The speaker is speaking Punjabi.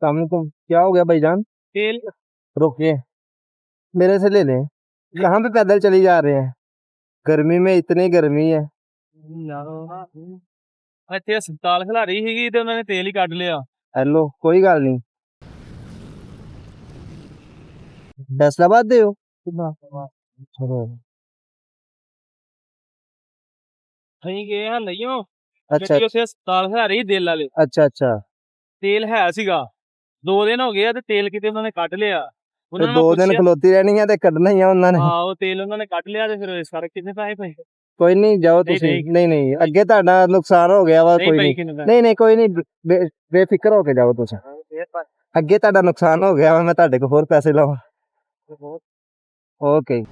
अस्सलाम वालेकुम। क्या हो गया भाईजान? तेल रुकिए, मेरे से ले लें। कहाँ पे पैदल चली जा रहे हैं? गर्मी में इतनी गर्मी है। ਇੱਥੇ ਹਸਪਤਾਲ ਖਿਲਾਰੀ ਸੀਗੀ ਤੇ ਉਹਨਾਂ ਨੇ ਤੇਲ ਹੀ ਕੱਢ ਲਿਆ। हेलो, कोई गल नहीं। फैसलाबाद दे हो? चलो। ਅਸੀਂ ਗਏ ਹਾਂ ਲਈਓ अच्छा ਗੱਡੀ ਉੱਥੇ ਹਸਪਤਾਲ ਖਿਲਾਰੀ ਦਿਲ ਵਾਲੇ अच्छा अच्छा। ਤੇਲ ਹੈ ਸੀਗਾ 2 ਦਿਨ ਹੋ ਗਏ ਆ ਤੇ ਤੇਲ ਕਿਤੇ ਉਹਨਾਂ ਨੇ ਕੱਢ ਲਿਆ। ਉਹਨਾਂ ਤੇ ਨੂੰ ਮੈਂ 2 ਦਿਨ ਪੁੱਛਿਆ ਖਲੋਤੀ ਰਹਿਣੀ ਆ ਤੇ ਕੱਢਣਾ ਹੀ ਆ ਉਹਨਾਂ ਨੇ। ਹਾਂ ਉਹ ਤੇਲ ਉਹਨਾਂ ਨੇ ਕੱਢ ਲਿਆ ਤੇ ਫਿਰ ਸਾਰੇ ਕਿੰਨੇ ਪੈਸੇ ਪਏ? ਕੋਈ ਨਹੀਂ, ਜਾਓ ਨਹੀਂ ਤੁਸੀਂ। ਨਹੀਂ ਨਹੀਂ ਨਹੀਂ, ਅੱਗੇ ਤੁਹਾਡਾ ਨੁਕਸਾਨ ਹੋ ਗਿਆ ਵਾ। ਨਹੀਂ ਕੋਈ ਪਈ ਨਹੀਂ, ਕਿੰਨੇ ਪੈਸੇ? ਨਹੀਂ ਨਹੀਂ, ਕੋਈ ਨਹੀਂ, ਬੇਫਿਕਰ ਹੋ ਕੇ ਜਾਓ ਤੁਸੀਂ। ਅੱਗੇ ਤੁਹਾਡਾ ਨੁਕਸਾਨ ਹੋ ਗਿਆ ਵਾ, ਮੈਂ ਤੁਹਾਡੇ ਕੋਲ ਹੋਰ ਪੈਸੇ ਲਵਾਂ? ਓਕੇ।